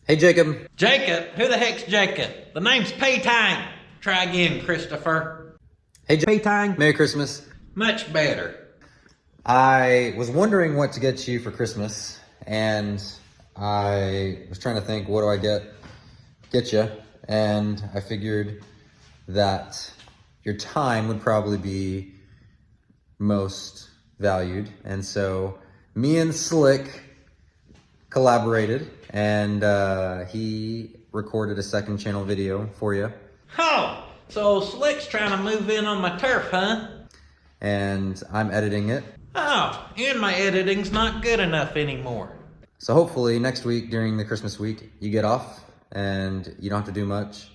Hey, Jacob. Jacob? Who the heck's Jacob? The name's P-Tang. Try again, Christopher. Hey, P-Tang. Merry Christmas. Much better. I was wondering what to get you for Christmas, and I was trying to think, what do I get you? And I figured that your time would probably be most valued. And so me and Slick collaborated, and he recorded a second channel video for you. Oh, so Slick's trying to move in on my turf, huh? And I'm editing it. Oh, and my editing's not good enough anymore. So hopefully next week during the Christmas week, you get off and you don't have to do much.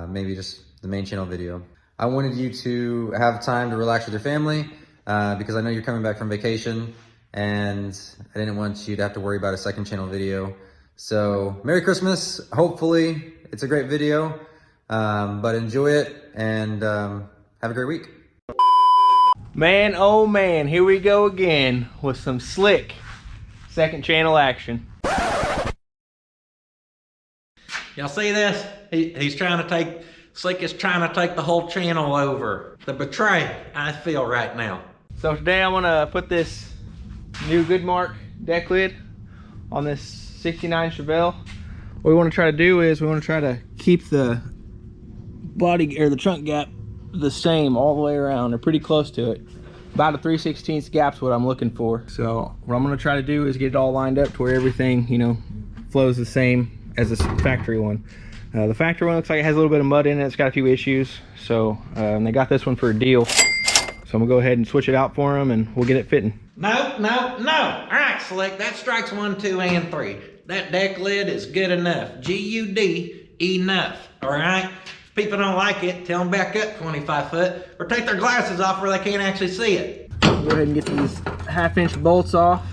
Maybe just the main channel video. I wanted you to have time to relax with your family because I know you're coming back from vacation, and I didn't want you to have to worry about a second channel video. So Merry Christmas. Hopefully it's a great video, but enjoy it and have a great week. Man, oh man, here we go again with some Slick second channel action. Y'all see this? He's trying to take, Slick is trying to take the whole channel over. The betray I feel right now. So today I'm gonna put this new Goodmark deck lid on this 69 Chevelle. What we want to try to do is we want to try to keep the body or the trunk gap the same all the way around, or pretty close to it. About a 3/16 gap's what I'm looking for. So what I'm going to try to do is get it all lined up to where everything, you know, flows the same as the factory one. The factory one looks like it has a little bit of mud in it. It's got a few issues. So they got this one for a deal. So I'm gonna go ahead and switch it out for them, and we'll get it fitting. No, no, no. All right, Slick, that strikes 1, 2, and 3. That deck lid is good enough. G-U-D, enough. All right? If people don't like it, tell them back up 25 foot, or take their glasses off where they can't actually see it. Go ahead and get these 1/2-inch bolts off.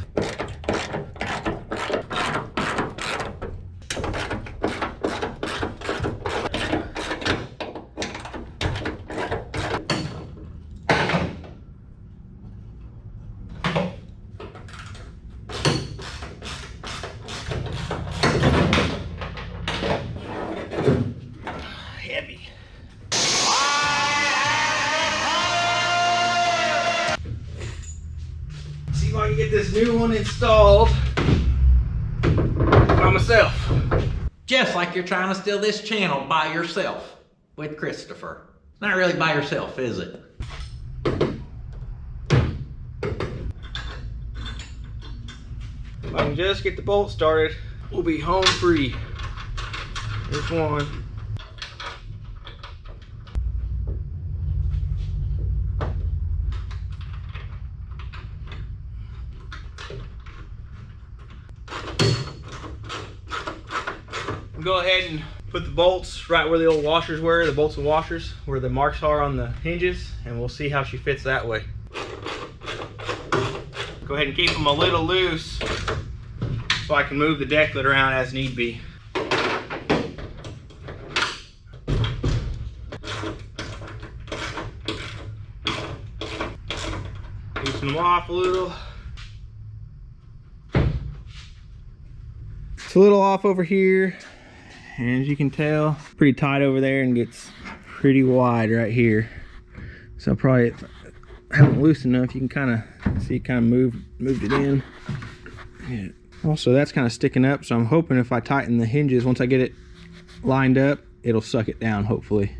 Heavy. See if I can get this new one installed by myself. Just like you're trying to steal this channel by yourself with Christopher. It's not really by yourself, is it? If I can just get the bolt started, we'll be home free. There's one. Go ahead and put the bolts right where the old washers were, the bolts and washers, where the marks are on the hinges, and we'll see how she fits that way. Go ahead and keep them a little loose so I can move the deck lid around as need be. Loosen them off a little. It's a little off over here, and as you can tell, pretty tight over there and gets pretty wide right here. So probably haven't loosened enough. You can kind of see it kind of moved it in. Yeah. Also, that's kind of sticking up, so I'm hoping if I tighten the hinges, once I get it lined up, it'll suck it down, hopefully.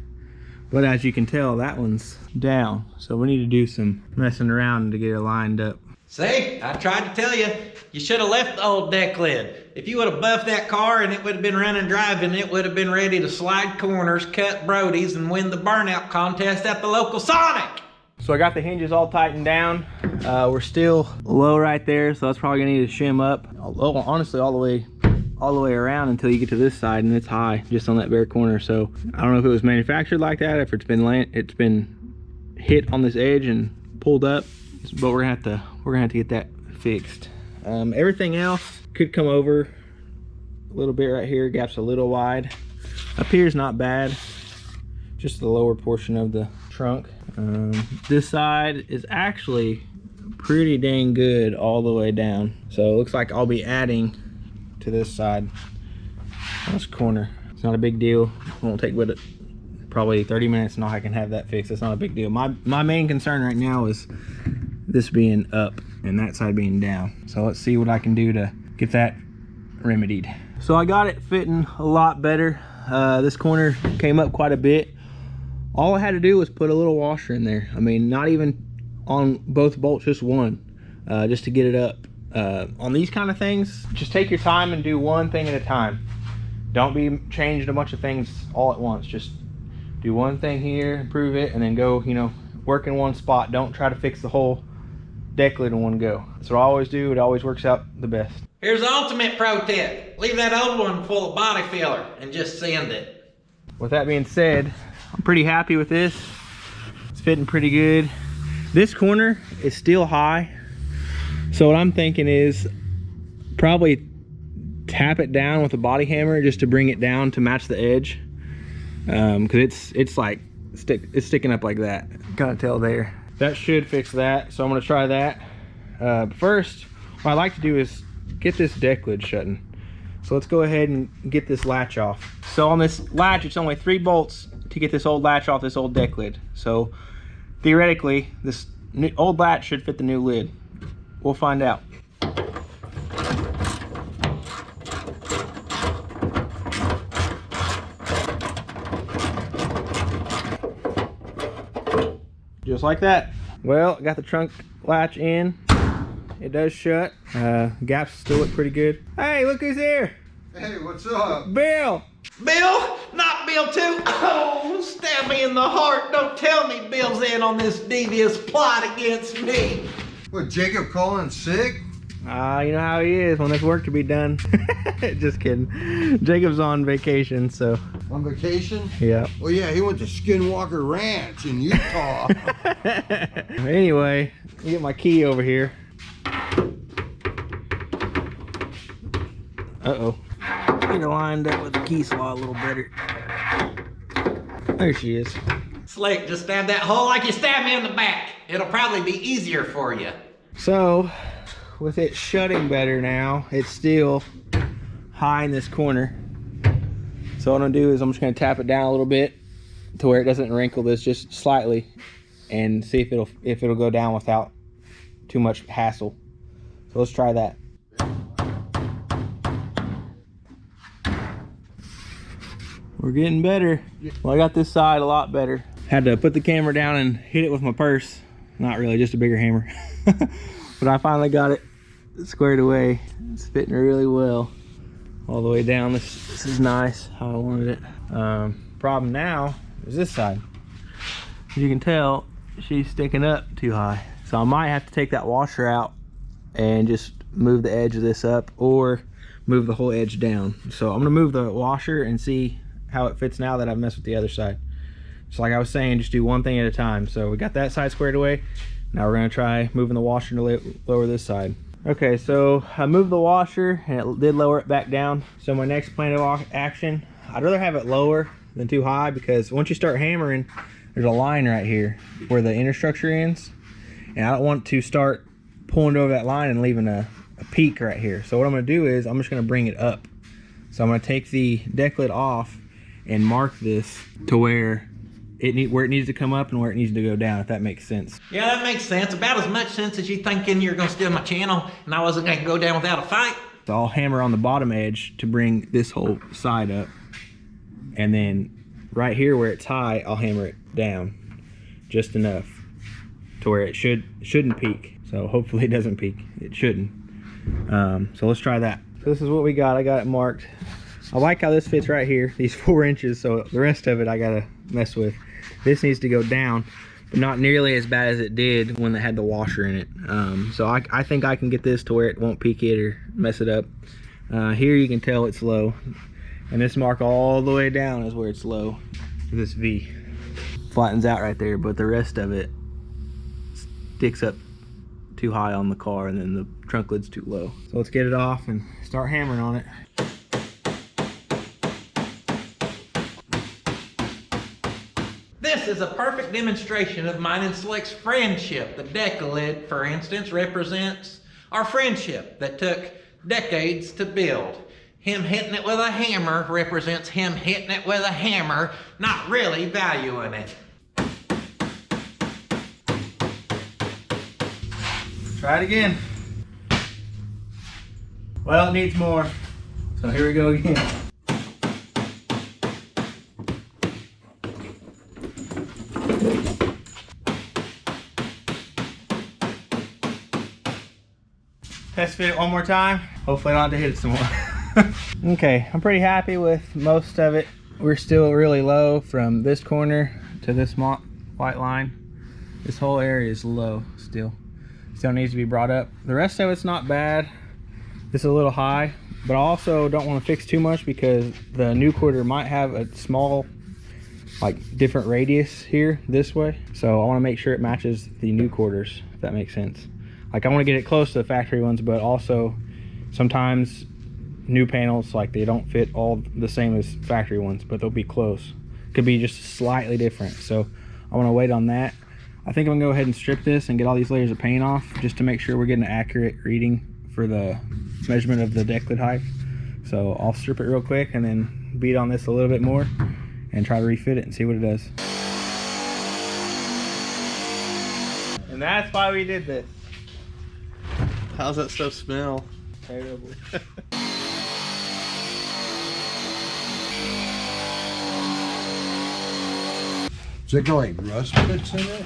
But as you can tell, that one's down, so we need to do some messing around to get it lined up. See, I tried to tell you, you should have left the old deck lid. If you would have buffed that car and it would have been running driving, it would have been ready to slide corners, cut Brodies, and win the burnout contest at the local Sonic. So I got the hinges all tightened down. We're still low right there, so that's probably gonna need to shim up. Honestly, all the way around until you get to this side, and it's high just on that bare corner. So I don't know if it was manufactured like that, if it's been hit on this edge and pulled up, but we're gonna have to get that fixed. Everything else could come over a little bit right here. Gap's a little wide. Up here's not bad, just the lower portion of the trunk. This side is actually pretty dang good all the way down. So it looks like I'll be adding to this side. This corner. It's not a big deal. Won't take but probably 30 minutes and I can have that fixed. It's not a big deal. My main concern right now is this being up and that side being down. So let's see what I can do to get that remedied. So I got it fitting a lot better. This corner came up quite a bit. All I had to do was put a little washer in there. I mean, not even on both bolts, just one, just to get it up. On these kind of things, just take your time and do one thing at a time. Don't be changing a bunch of things all at once. Just do one thing here, improve it, and then go, you know, work in one spot. Don't try to fix the whole deck lid in one go. That's what I always do. It always works out the best. Here's the ultimate pro tip. Leave that old one full of body filler and just sand it. With that being said, I'm pretty happy with this. It's fitting pretty good. This corner is still high. So what I'm thinking is probably tap it down with a body hammer just to bring it down to match the edge. Cause it's like, it's sticking up like that. Gotta tell there. That should fix that. So I'm gonna try that. First, what I like to do is get this deck lid shutting. So let's go ahead and get this latch off. So on this latch, it's only 3 bolts to get this old latch off this old deck lid. So theoretically, this old latch should fit the new lid. We'll find out. Just like that. Well, got the trunk latch in. It does shut. Gaps still look pretty good. Hey, look who's here. Hey, what's up? Bill. Bill? Not Bill too? Oh, stab me in the heart. Don't tell me Bill's in on this devious plot against me. What, Jacob calling sick? You know how he is when there's work to be done. Just kidding. Jacob's on vacation, so. On vacation? Yeah. Well, yeah, he went to Skinwalker Ranch in Utah. Anyway, get my key over here. Uh-oh. Get her lined up with the key slot a little better. There she is. Slick, just stab that hole like you stabbed me in the back. It'll probably be easier for you. So, with it shutting better now, it's still high in this corner. So what I'm gonna do is I'm just gonna tap it down a little bit to where it doesn't wrinkle this just slightly and see if it'll go down without too much hassle. So let's try that. We're getting better. Well, I got this side a lot better. Had to put the camera down and hit it with my purse. Not really, just a bigger hammer. But I finally got it squared away. It's fitting really well. All the way down. This is nice, how I wanted it. Problem now is this side. As you can tell, she's sticking up too high. So I might have to take that washer out and just move the edge of this up or move the whole edge down. So I'm gonna move the washer and see how it fits now that I've messed with the other side. So like I was saying, just do one thing at a time. So we got that side squared away. Now we're gonna try moving the washer to lower this side. Okay, so I moved the washer and it did lower it back down. So my next plan of action, I'd rather have it lower than too high, because once you start hammering, there's a line right here where the inner structure ends. And I don't want to start pulling over that line and leaving a peak right here. So what I'm gonna do is I'm just gonna bring it up. So I'm gonna take the deck lid off and mark this to where it needs to come up and where it needs to go down, if that makes sense. Yeah, that makes sense. About as much sense as you thinking you're gonna steal my channel and I wasn't gonna go down without a fight. So I'll hammer on the bottom edge to bring this whole side up. And then right here where it's high, I'll hammer it down just enough to where it shouldn't peak. So hopefully it doesn't peak. It shouldn't. So let's try that. So this is what we got. I got it marked. I like how this fits right here, these 4 inches. So the rest of it I gotta mess with. This needs to go down, but not nearly as bad as it did when it had the washer in it. So I think I can get this to where it won't peak it or mess it up. Here you can tell it's low, and this mark all the way down is where it's low. This V flattens out right there, but the rest of it sticks up too high on the car, and then the trunk lid's too low. So let's get it off and start hammering on it. This is a perfect demonstration of mine and Slick's friendship. The deck lid, for instance, represents our friendship that took decades to build. Him hitting it with a hammer represents him hitting it with a hammer, not really valuing it. Try it again. Well, it needs more. So here we go again. Test fit it one more time. Hopefully I don't have to hit it some more. Okay, I'm pretty happy with most of it. We're still really low from this corner to this white line. This whole area is low still. Still needs to be brought up. The rest of it's not bad. This is a little high, but I also don't want to fix too much because the new quarter might have a small, like, different radius here this way. So I want to make sure it matches the new quarters, if that makes sense. Like, I want to get it close to the factory ones, but also sometimes new panels, like, they don't fit all the same as factory ones, but they'll be close. Could be just slightly different. So I want to wait on that. I think I'm gonna go ahead and strip this and get all these layers of paint off just to make sure we're getting an accurate reading for the measurement of the deck lid height. So I'll strip it real quick and then beat on this a little bit more and try to refit it and see what it does. And that's why we did this. How's that stuff smell? Terrible. Is it got like rust bits in it?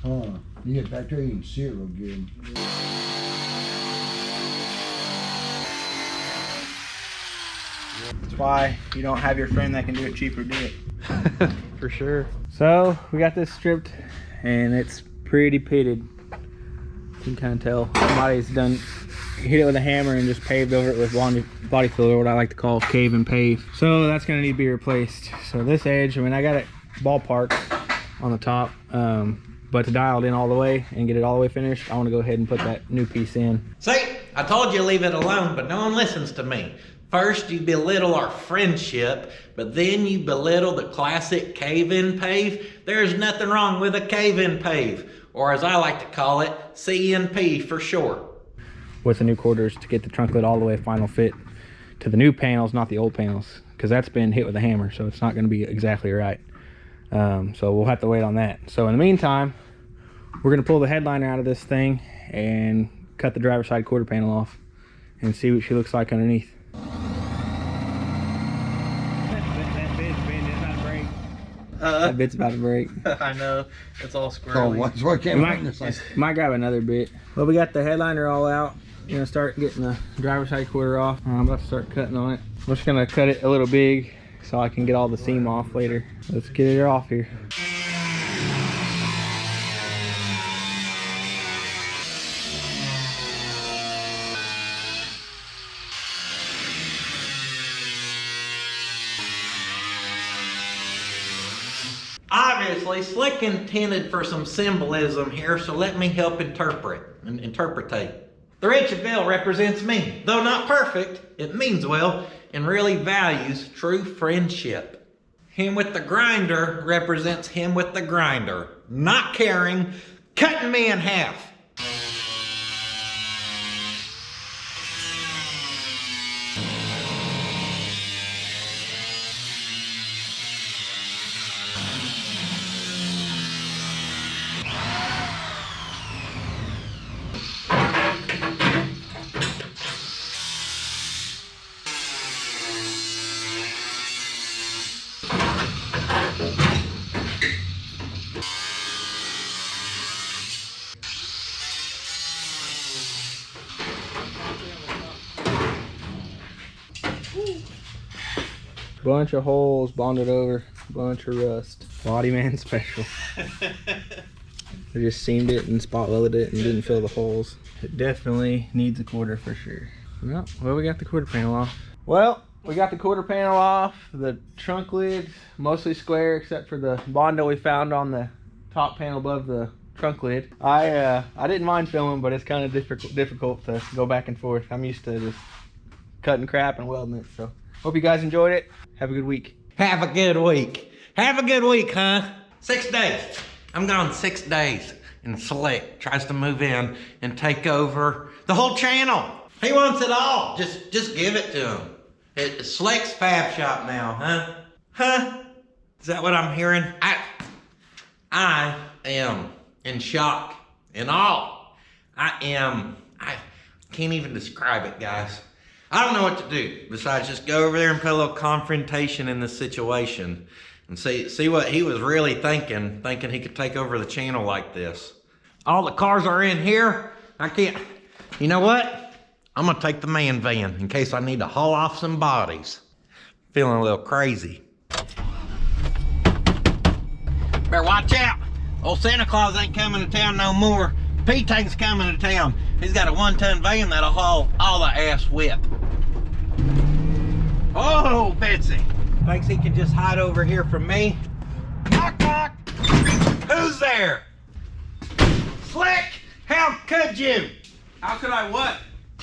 Huh. You get back there, you can see it real good. That's why you don't have your friend that can do it cheaper do it. For sure. So we got this stripped and it's pretty pitted. You can kind of tell somebody's done hit it with a hammer and just paved over it with body filler, what I like to call cave and pave. So that's gonna need to be replaced. So this edge, I mean, I got it ballpark on the top, but to dial it in all the way and get it all the way finished, I want to go ahead and put that new piece in. See, I told you leave it alone, but no one listens to me. First you belittle our friendship, but then you belittle the classic cave-in pave. There's nothing wrong with a cave-in pave, or as I like to call it, CNP for short. With the new quarters to get the trunk lid all the way final fit to the new panels, not the old panels, because that's been hit with a hammer, so it's not going to be exactly right. So we'll have to wait on that. So in the meantime, we're going to pull the headliner out of this thing and cut the driver's side quarter panel off and see what she looks like underneath. That bit's about to break. I know. It's all So squirrely. that's why I can't find this like. Might grab another bit. Well, we got the headliner all out. We're gonna start getting the driver's side quarter off. I'm about to start cutting on it. I'm just gonna cut it a little big so I can get all the seam off later. Let's get it off here. Obviously, Slick intended for some symbolism here, so let me help interpretate. The red Chevelle represents me. Though not perfect, it means well and really values true friendship. Him with the grinder represents him with the grinder, not caring, cutting me in half. Bunch of holes bonded over, bunch of rust. Body man special. They just seamed it and spot welded it and didn't fill the holes. It definitely needs a quarter for sure. Well, we got the quarter panel off. Well, we got the quarter panel off. The trunk lid's mostly square except for the Bondo we found on the top panel above the trunk lid. I didn't mind filming, but it's kind of difficult to go back and forth. I'm used to just cutting crap and welding it. So hope you guys enjoyed it. Have a good week. Have a good week. Have a good week, huh? 6 days. I'm gone 6 days. And Slick tries to move in and take over the whole channel. He wants it all. Just give it to him. It's Slick's Fab Shop now, huh? Huh? Is that what I'm hearing? I am in shock and awe. I can't even describe it, guys. I don't know what to do besides just go over there and put a little confrontation in this situation and see what he was really thinking he could take over the channel like this. All the cars are in here. I can't. You know what? I'm gonna take the man van in case I need to haul off some bodies. Feeling a little crazy. Better watch out. Old Santa Claus ain't coming to town no more. P-Tank's coming to town. He's got a 1-ton van that'll haul all the ass whip. Oh, Betsy. Thinks he can just hide over here from me. Knock, knock. Who's there? Slick, how could you? How could I what?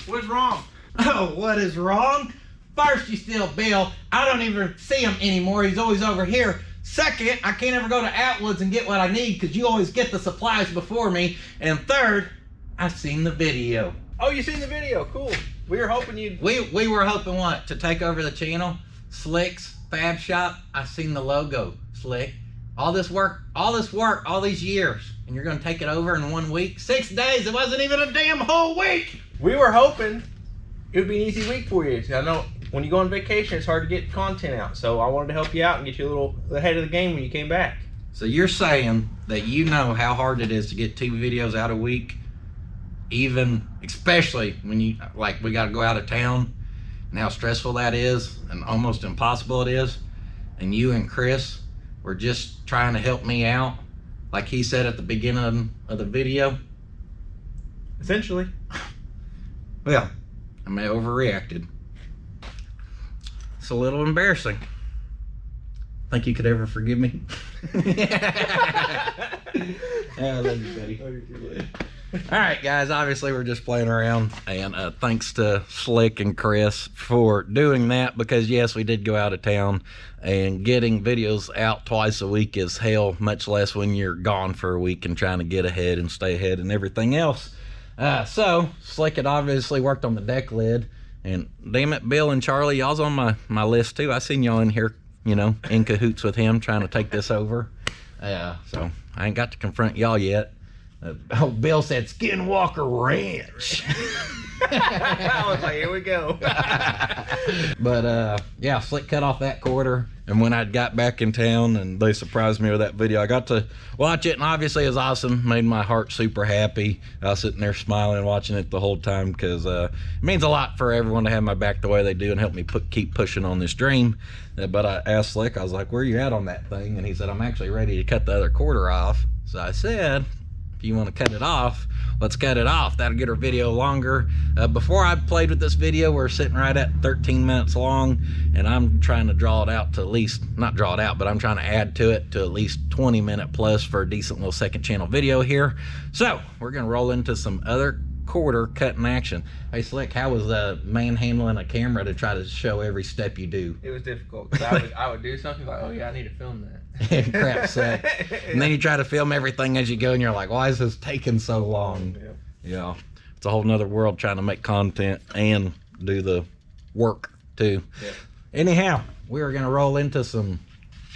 What's wrong? Oh, what is wrong? First, you steal Bill. I don't even see him anymore. He's always over here. Second, I can't ever go to Atwood's and get what I need because you always get the supplies before me. And third, I've seen the video. Oh, you seen the video? Cool. We were hoping you'd... We were hoping what? To take over the channel? Slick's Fab Shop. I've seen the logo, Slick. All this work, all these years. And you're gonna take it over in 1 week? 6 days, it wasn't even a damn whole week! We were hoping it would be an easy week for you. I know when you go on vacation, it's hard to get content out. So I wanted to help you out and get you a little ahead of the game when you came back. So you're saying that you know how hard it is to get 2 videos out a week, even, especially when you, like, we gotta go out of town, and how stressful that is, and almost impossible it is, and you and Chris were just trying to help me out, like he said at the beginning of the video? Essentially. Well, I may have overreacted. It's a little embarrassing. Think you could ever forgive me? I love you, buddy. All right, guys, obviously we're just playing around, and thanks to Slick and Chris for doing that, because yes, we did go out of town, and getting videos out twice a week is hell, much less when you're gone for a week and trying to get ahead and stay ahead and everything else. So Slick had obviously worked on the deck lid, and damn it, Bill and Charlie, y'all's on my list too. I seen y'all in here, you know, in cahoots with him trying to take this over. So I ain't got to confront y'all yet. Bill said Skinwalker Ranch. I was like, here we go. But yeah, Slick cut off that quarter, and when I got back in town and they surprised me with that video, I got to watch it, and obviously it was awesome. Made my heart super happy. I was sitting there smiling watching it the whole time, because it means a lot for everyone to have my back the way they do and help me keep pushing on this dream. But I asked Slick, I was like, where you at on that thing? And he said, I'm actually ready to cut the other quarter off. So I said, if you want to cut it off, let's cut it off. That'll get our video longer. Before I played with this video, we're sitting right at 13 minutes long, and I'm trying to draw it out to at least, not draw it out, but I'm trying to add to it to at least 20 minute plus for a decent little second channel video here. So we're gonna roll into some other quarter cutting action. Hey Slick, how was manhandling a camera to try to show every step you do? It was difficult, because I would do something like, oh yeah, I need to film that. Crap sack. And then you try to film everything as you go, and you're like, why is this taking so long? Yeah, it's a whole nother world trying to make content and do the work too. Anyhow, we are gonna roll into some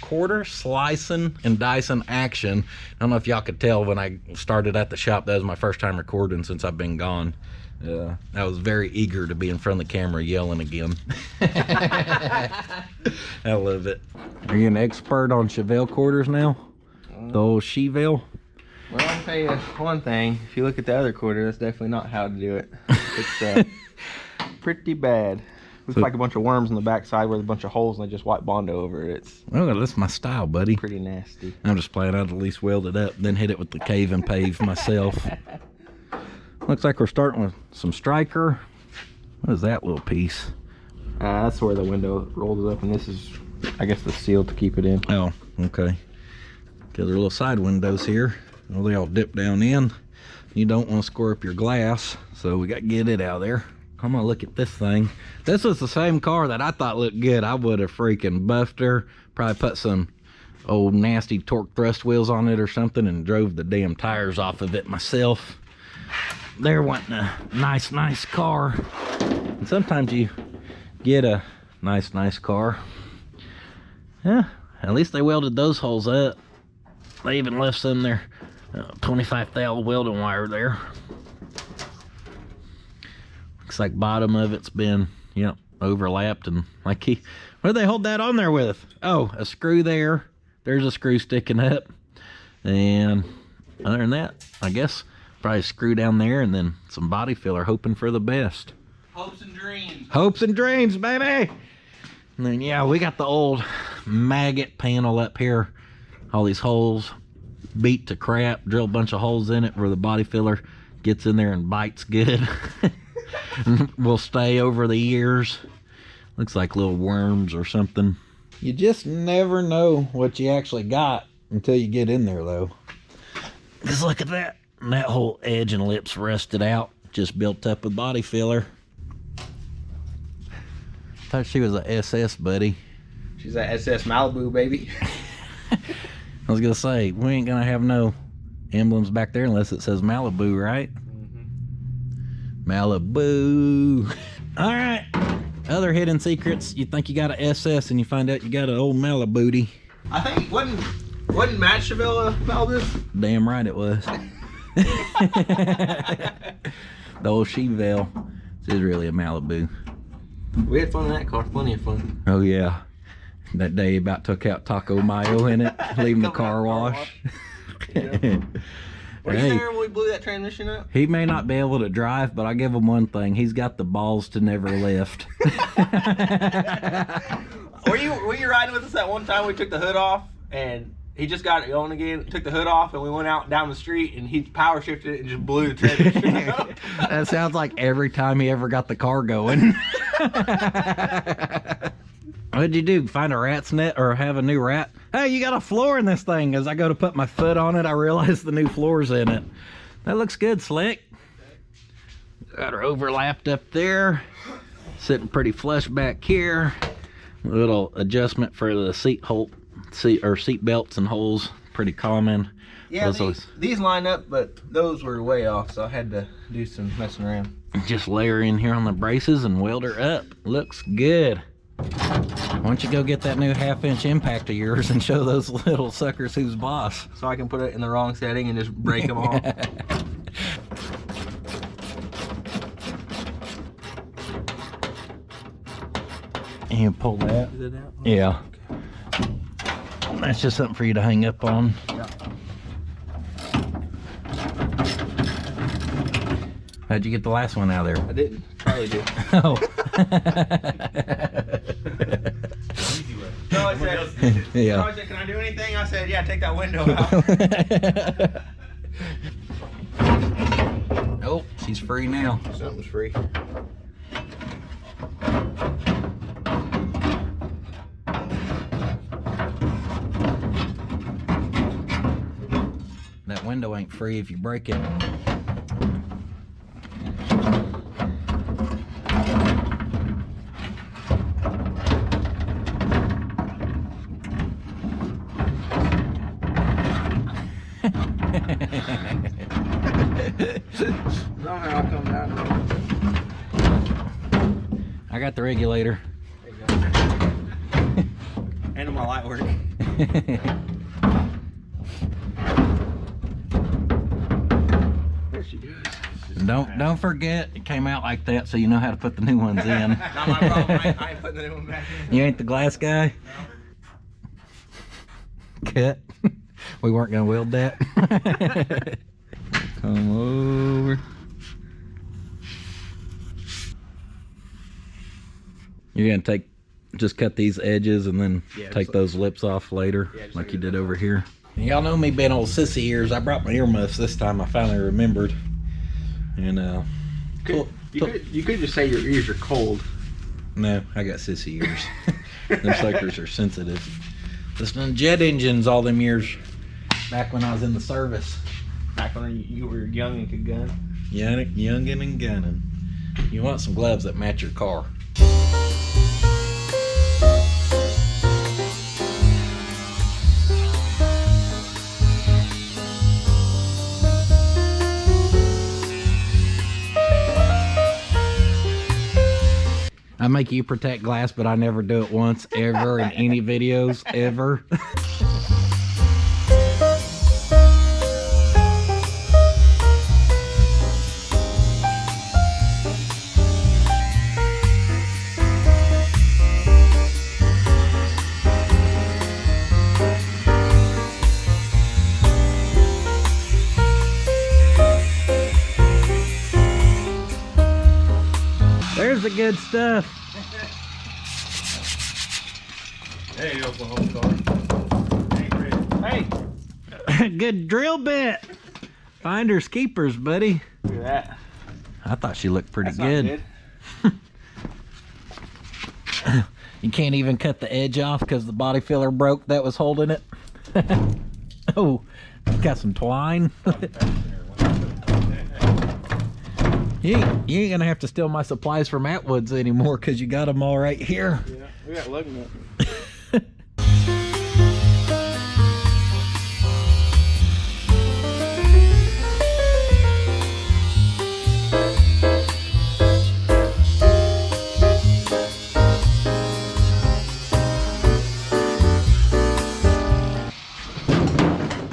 quarter slicing and dicing action. I don't know if y'all could tell when I started at the shop, that was my first time recording since I've been gone. I was very eager to be in front of the camera yelling again. I love it. Are you an expert on Chevelle quarters now? The old Chevelle? Well, I'll tell you one thing. If you look at the other quarter, that's definitely not how to do it. It's pretty bad. Looks like a bunch of worms on the backside with a bunch of holes, and they just white Bondo over it. It's that's my style, buddy. pretty nasty. I'm just playing. I'd at least weld it up, then hit it with the cave and pave myself. Looks like we're starting with some striker. What is that little piece? That's where the window rolls up, and this is, I guess, the seal to keep it in. Oh, okay. Got their little side windows here. Well, they all dip down in. You don't want to score up your glass, so we got to get it out of there. I'm gonna look at this thing. This was the same car that I thought looked good. I would have freaking buffed her, probably put some old nasty torque thrust wheels on it or something, and drove the damn tires off of it myself. they're wanting a nice car. And sometimes you get a nice car. Yeah, at least they welded those holes up. They even left some there 25 thou welding wire there. Looks like bottom of it's been, yep, overlapped, and like what do they hold that on there with? Oh, a screw there. There's a screw sticking up. And other than that, I guess probably a screw down there and then some body filler, hoping for the best. Hopes and dreams. Hopes and dreams, baby. And then, yeah, we got the old maggot panel up here. All these holes beat to crap. Drill a bunch of holes in it where the body filler gets in there and bites good. Will stay over the years. Looks like little worms or something. You just never know what you actually got until you get in there, though. Just look at that. And that whole edge and lips rusted out. Just built up with body filler. Thought she was a SS, buddy. She's a SS Malibu, baby. I was gonna say, we ain't gonna have no emblems back there unless it says Malibu, right? Malibu. All right. Other hidden secrets. You think you got an SS and you find out you got an old Malibu. I think wasn't Matt Chevelle about this? Damn right it was. The old Chevelle. This is really a Malibu. We had fun in that car. Plenty of fun. Oh yeah. That day about took out Taco Mayo in it, leaving the car wash. Were you there when we blew that transmission up? He may not be able to drive, but I give him one thing. He's got the balls to never lift. Were you riding with us that one time we took the hood off and he just got it going again, took the hood off, and we went out down the street and he power shifted it and just blew the transmission up? That sounds like every time he ever got the car going. What'd you do? Find a rat's net or have a new rat? Hey, you got a floor in this thing. As I go to put my foot on it, I realize the new floor's in it. That looks good, slick. Got her overlapped up there. Sitting pretty flush back here. A little adjustment for the seat belts and holes. Pretty common. Yeah, these line up, but those were way off, so I had to do some messing around. Just layer in here on the braces and weld her up. Looks good. Why don't you go get that new 1/2-inch impact of yours and show those little suckers who's boss. So I can put it in the wrong setting and just break them off. And pull that. Is it out? Yeah. That's just something for you to hang up on. Yeah. How'd you get the last one out of there? I didn't. Probably did. Oh. No, I said, Yeah. I said, can I do anything? I said, yeah, take that window out. Oh, she's free now. Something's free. That window ain't free if you break it. Somehow I'll come down. I got the regulator. There you go. And my light work. There she goes. Don't forget it came out like that, so you know how to put the new ones in. Not my problem. I ain't putting the new one back in. You ain't the glass guy? No. Cut. We weren't gonna weld that. Come over. You're gonna just cut these edges and then take those lips off later, like you did over here. Y'all know me being old sissy ears. I brought my earmuffs this time. I finally remembered. And You could just say your ears are cold. no, I got sissy ears. Them suckers are sensitive. Listening to jet engines all them years back when I was in the service. Back when you were young and could gun. Youngin' and gunning. You want some gloves that match your car. make you protect glass, but I never do it once, ever, in any videos, ever. There's the good stuff. Hey, Oklahoma car. Hey, good drill bit. Finders keepers, buddy. Look at that. I thought she looked pretty That's good. not good. You can't even cut the edge off because the body filler broke that was holding it. Oh, got some twine. You ain't gonna have to steal my supplies from Atwood's anymore because you got them all right here. Yeah, we got looking at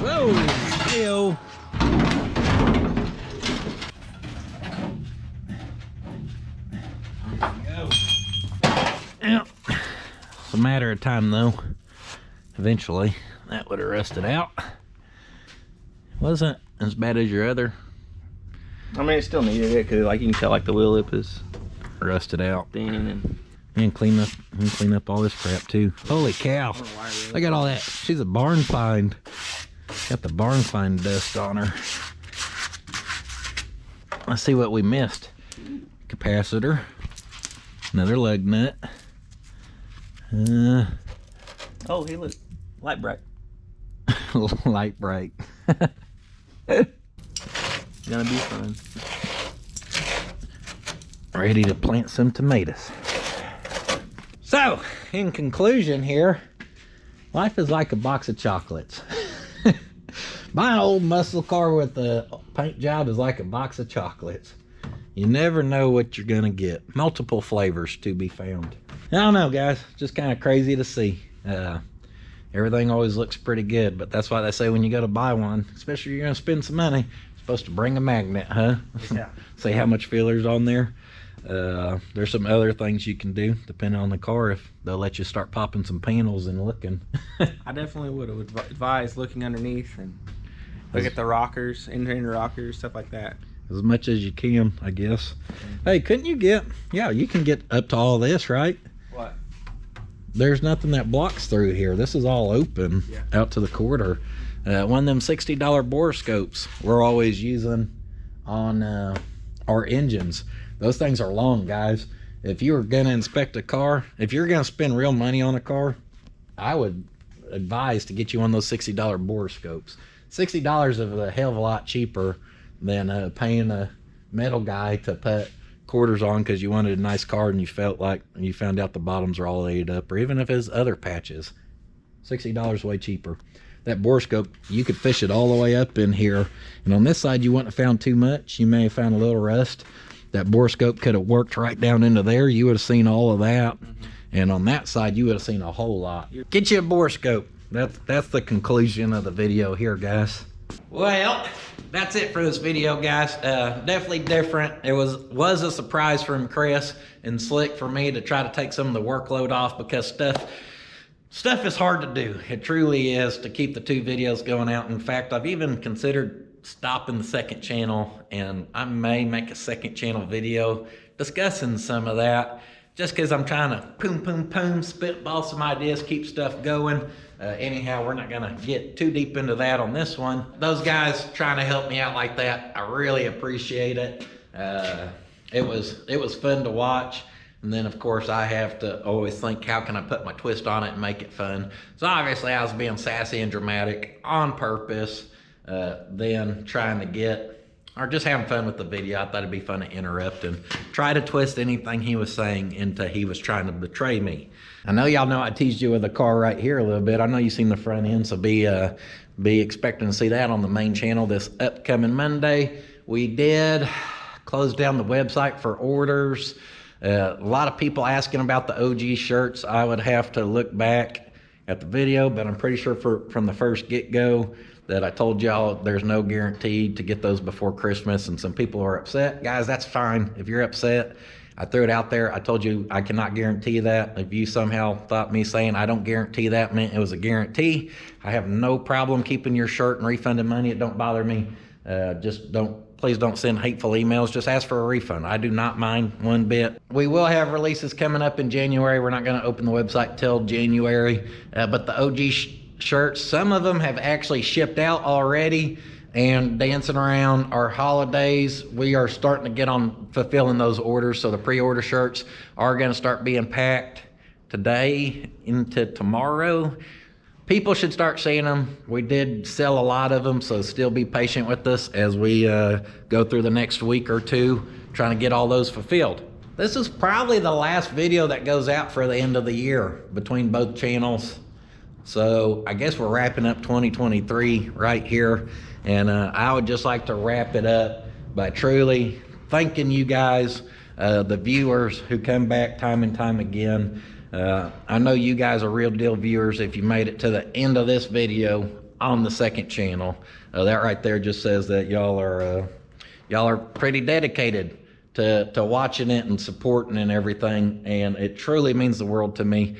Whoa, hey-o. Yeah. It's a matter of time though. Eventually, that would have rusted out. Wasn't as bad as your other. I mean, it still needed it because, like, you can tell, like, the wheel lip is Rusted out. thin and And clean up all this crap too. Holy cow. Look at all that. She's a barn find. Got the barn find dust on her. Let's see what we missed. Capacitor. Another lug nut. oh, hey, look, light bright. Light bright. Gonna be fun. Ready to plant some tomatoes. So, in conclusion here, life is like a box of chocolates. My old muscle car with the paint job is like a box of chocolates. You never know what you're gonna get. Multiple flavors to be found. I don't know, guys. Just kind of crazy to see. Everything always looks pretty good, but that's why they say when you go to buy one, especially if you're gonna spend some money, you're supposed to bring a magnet, huh? Yeah. See how much filler's on there. There's some other things you can do depending on the car if they'll let you start popping some panels and looking. I definitely would advise looking underneath and look at the rockers, interior rockers, stuff like that. As much as you can, I guess. Hey, couldn't you get, yeah, you can get up to all this, right? What? There's nothing that blocks through here. This is all open out to the quarter. One of them $60 borescopes we're always using on our engines. Those things are long, guys. If you were gonna inspect a car, if you're gonna spend real money on a car, I would advise to get you one of those $60 borescopes. $60 is a hell of a lot cheaper than paying a metal guy to put quarters on because you wanted a nice car and you felt like you found out the bottoms are all laid up, or even if it's other patches. $60 way cheaper. That borescope, you could fish it all the way up in here, and on this side you wouldn't have found too much. You may have found a little rust. That borescope could have worked right down into there. You would have seen all of that. And on that side you would have seen a whole lot. Get you a borescope. That's the conclusion of the video here, guys. Well, that's it for this video, guys. Definitely different. It was a surprise from Chris and Slick for me to try to take some of the workload off, because stuff is hard to do. It truly is, to keep the two videos going out. In fact, I've even considered stopping the second channel, and I may make a second channel video discussing some of that, just because I'm trying to spitball some ideas, keep stuff going. Anyhow, we're not gonna get too deep into that on this one. Those guys trying to help me out like that, I really appreciate it. It was fun to watch. And then of course I have to always think, how can I put my twist on it and make it fun? So obviously I was being sassy and dramatic on purpose, then trying to get, or just having fun with the video. I thought it'd be fun to interrupt and try to twist anything he was saying into he was trying to betray me. I know y'all know I teased you with the car right here a little bit. I know you've seen the front end, so be expecting to see that on the main channel this upcoming Monday. We did close down the website for orders. A lot of people asking about the OG shirts. I would have to look back at the video, but I'm pretty sure from the first get-go that I told y'all there's no guarantee to get those before Christmas, and some people are upset. Guys, that's fine. If you're upset, I threw it out there. I told you I cannot guarantee that. If you somehow thought me saying I don't guarantee that meant it was a guarantee, I have no problem keeping your shirt and refunding money. It don't bother me. Please don't send hateful emails. Just ask for a refund. I do not mind one bit. We will have releases coming up in January. We're not going to open the website till January, but the OG shirts, some of them have actually shipped out already, and dancing around our holidays, we are starting to get on fulfilling those orders. So the pre-order shirts are going to start being packed today into tomorrow. People should start seeing them. We did sell a lot of them, so still be patient with us as we go through the next week or two trying to get all those fulfilled. This is probably the last video that goes out for the end of the year between both channels. So I guess we're wrapping up 2023 right here. And I would just like to wrap it up by truly thanking you guys, the viewers who come back time and time again. I know you guys are real deal viewers if you made it to the end of this video on the second channel. That right there just says that y'all are pretty dedicated to watching it and supporting and everything, and it truly means the world to me.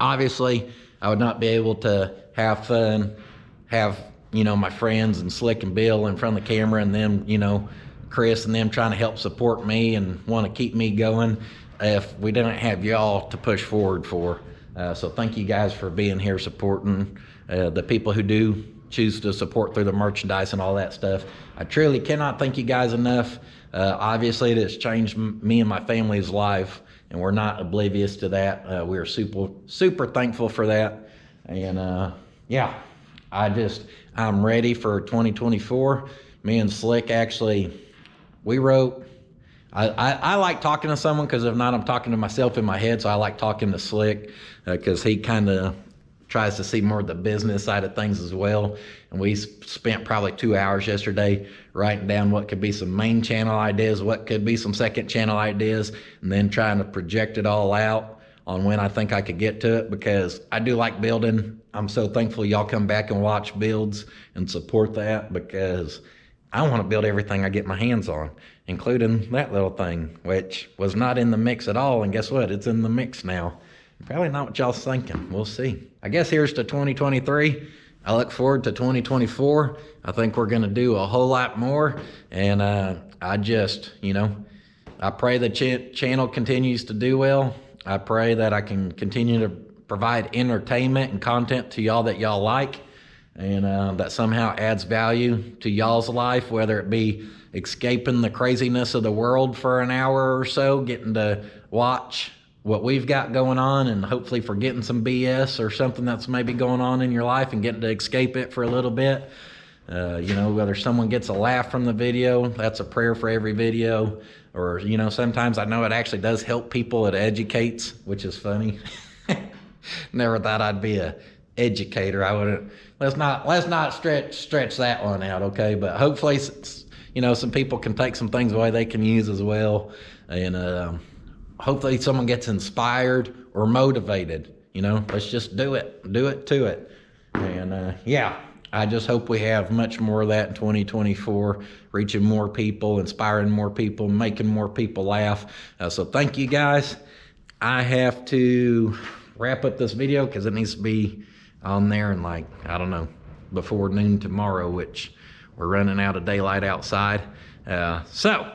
Obviously, I would not be able to have fun, have, you know, my friends and Slick and Bill in front of the camera, and them, you know, Chris and them trying to help support me and want to keep me going if we didn't have y'all to push forward for. So thank you guys for being here supporting the people who do choose to support through the merchandise and all that stuff. I truly cannot thank you guys enough. Obviously, it has changed me and my family's life, and we're not oblivious to that. We are super thankful for that. And yeah, I'm ready for 2024. Me and Slick actually, we wrote, I like talking to someone, because if not, I'm talking to myself in my head. So I like talking to Slick because he kind of tries to see more of the business side of things as well. And we spent probably 2 hours yesterday writing down what could be some main channel ideas, what could be some second channel ideas, and then trying to project it all out on when I think I could get to it, because I do like building. I'm so thankful y'all come back and watch builds and support that, because I want to build everything I get my hands on, including that little thing, which was not in the mix at all. And guess what? It's in the mix now. Probably not what y'all's thinking. We'll see. I guess here's to 2023. I look forward to 2024. I think we're going to do a whole lot more. And I just, you know, I pray the channel continues to do well. I pray that I can continue to provide entertainment and content to y'all that y'all like, and that somehow adds value to y'all's life, whether it be escaping the craziness of the world for an hour or so, getting to watch what we've got going on, and hopefully forgetting some BS or something that's maybe going on in your life and getting to escape it for a little bit. You know, whether someone gets a laugh from the video, that's a prayer for every video. Or, you know, sometimes I know it actually does help people. It educates, which is funny. Never thought I'd be a educator. I wouldn't. Let's not stretch that one out, okay? But hopefully, you know, some people can take some things away they can use as well, and hopefully someone gets inspired or motivated. You know, let's just do it to it, and yeah. I just hope we have much more of that in 2024, reaching more people, inspiring more people, making more people laugh. So thank you guys. I have to wrap up this video because it needs to be on there in, like, I don't know, before noon tomorrow, which we're running out of daylight outside. So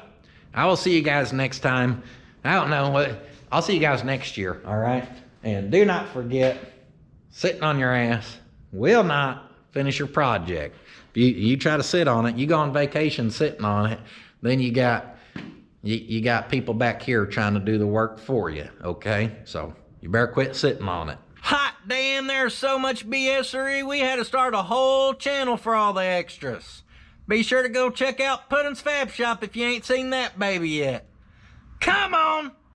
I will see you guys next time. I don't know what, I'll see you guys next year. All right. And do not forget, sitting on your ass will not finish your project. If you try to sit on it, you go on vacation sitting on it, then you got people back here trying to do the work for you, okay? So you better quit sitting on it. Hot damn, there's so much BSery, we had to start a whole channel for all the extras. Be sure to go check out Puddin's Fab Shop if you ain't seen that baby yet. Come on!